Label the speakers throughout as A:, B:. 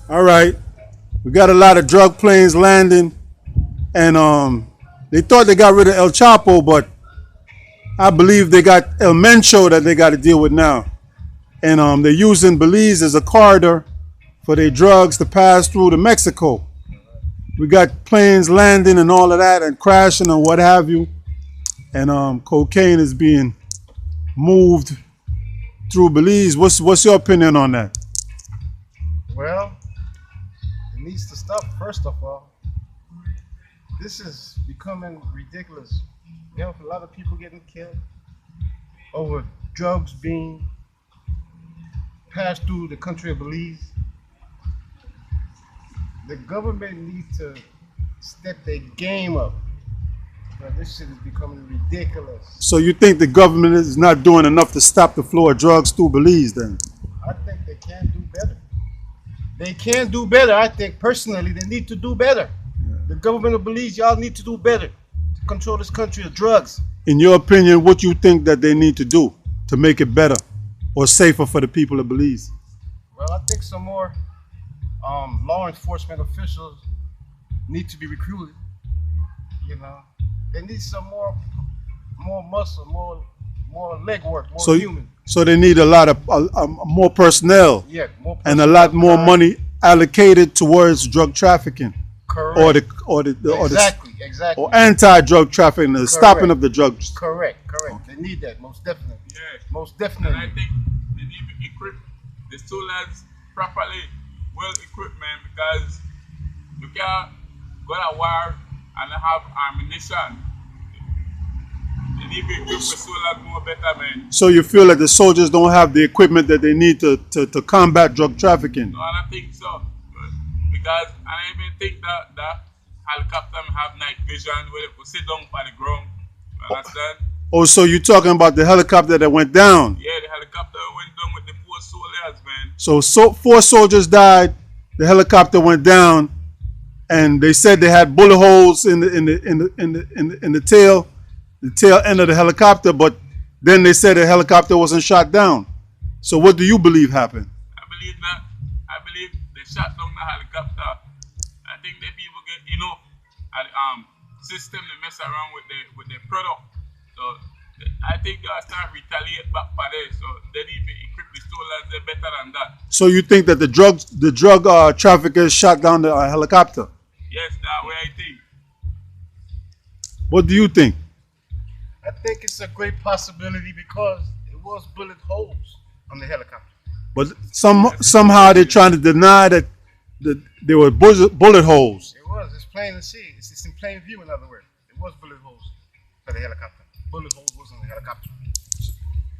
A: All right. We got a lot of drug planes landing, and they thought they got rid of El Chapo, but I believe they got El Mencho that they got to deal with now. And they're using Belize as a corridor for their drugs to pass through to Mexico. We got planes landing and all of that and crashing and what have you. And cocaine is being moved through Belize. What's your opinion on that?
B: Well, it needs to stop, first of all. This is becoming ridiculous. You have a lot of people getting killed over drugs being passed through the country of Belize. The government needs to step their game up. But this shit is becoming ridiculous.
A: So you think the government is not doing enough to stop the flow of drugs through Belize then?
B: I think they can do better. They can do better. I think personally they need to do better. The government of Belize, y'all need to do better to control this country of drugs.
A: In your opinion, what you think that they need to do to make it better or safer for the people of Belize?
B: Well, I think some more law enforcement officials need to be recruited. You know, they need some more muscle, more leg work, more human.
A: So they need a lot of more personnel,
B: Yeah, more
A: and a lot more money allocated towards drug trafficking.
B: Correct.
A: Or anti-drug trafficking, the stopping of the drugs.
B: Correct. They need that, most definitely.
C: Yes.
B: Most definitely.
C: And I think they need to equip the soldiers properly, well equipped, man, because you can't go to war and have ammunition. They need to equip the soldiers more better, man.
A: So you feel that the soldiers don't have the equipment that they need to combat drug trafficking?
C: No, I don't think so. Because I don't even think that helicopter have night vision where they could sit down by the ground. You understand?
A: Oh, so you're talking about the helicopter that went down?
C: Yeah, the helicopter went down with the 4 soldiers, man.
A: So 4 soldiers died. The helicopter went down, and they said they had bullet holes in the tail end of the helicopter. But then they said the helicopter wasn't shot down. So what do you believe happened?
C: I believe they shot down the helicopter. I think the people get enough system to mess around with the product. So I think they'll start retaliate back for this. So they need to equip the soldiers better than that.
A: So you think that the drug traffickers shot down the helicopter?
C: Yes, that's what I think.
A: What do you think?
B: I think it's a great possibility because it was bullet holes on the helicopter.
A: But somehow they're trying to deny that there were bullet holes.
B: It was. It's plain to see. It's in plain view, in other words. It was bullet holes for the helicopter. Bullet holes was on the helicopter.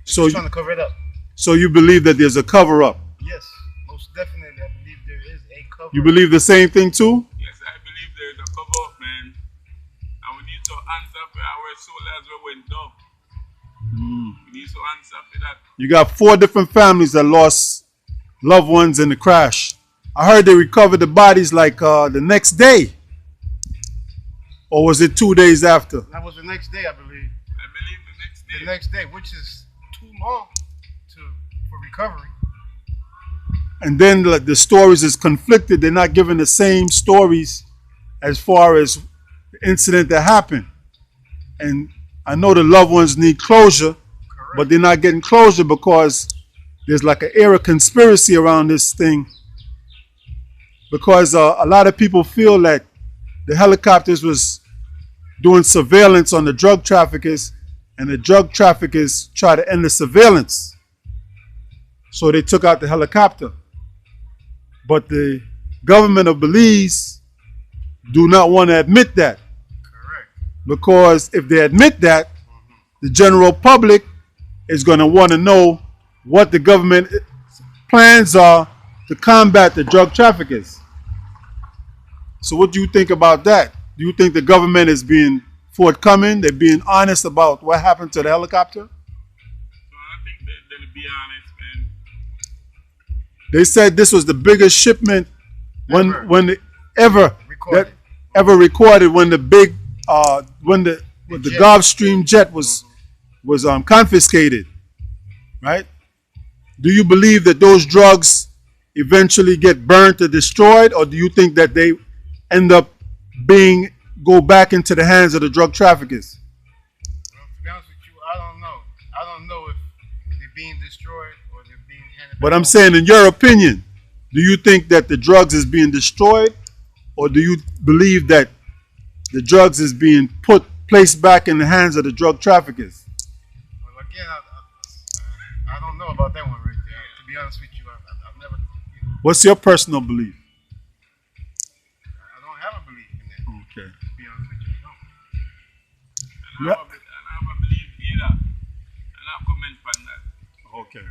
A: So
B: trying to cover it up.
A: So you believe that there's a cover-up?
B: Yes, most definitely. I believe there is a cover-up.
A: You believe the same thing too?
C: Yes, I believe there's a cover-up, man. And we need to answer for our soldiers who went down. We need to answer for that.
A: You got 4 different families that lost loved ones in the crash. I heard they recovered the bodies like the next day. Or was it 2 days after?
B: That was the next day, I believe.
C: I believe the next day.
B: The next day, which is too long for recovery.
A: And then the stories is conflicted. They're not giving the same stories as far as the incident that happened. And I know the loved ones need closure,
B: Correct.
A: but they're not getting closure because there's like an air of conspiracy around this thing. Because a lot of people feel that the helicopters was doing surveillance on the drug traffickers, and the drug traffickers tried to end the surveillance. So they took out the helicopter. But the government of Belize do not want to admit that.
B: Correct.
A: Because if they admit that, the general public is going to want to know what the government plans are to combat the drug traffickers. So what do you think about that? Do you think the government is being forthcoming? They're being honest about what happened to the helicopter?
C: So I think they'll be honest, man.
A: They said this was the biggest shipment ever recorded when the big when the Gulfstream jet was confiscated, right? Do you believe that those drugs eventually get burnt or destroyed, or do you think that they end up go back into the hands of the drug traffickers?
B: Well, to be honest with you, I don't know. I don't know if they're being destroyed or they're being handed
A: But
B: back
A: I'm
B: over.
A: saying, in your opinion, do you think that the drugs is being destroyed, or do you believe that the drugs is being placed back in the hands of the drug traffickers?
B: Well, again, I don't know about that one right there. To be honest with you, I've never,
A: What's your personal belief?
B: I don't have a belief in that.
A: Okay.
B: To be honest with you, I don't.
C: And I have a belief either. And I comment on that.
A: Okay.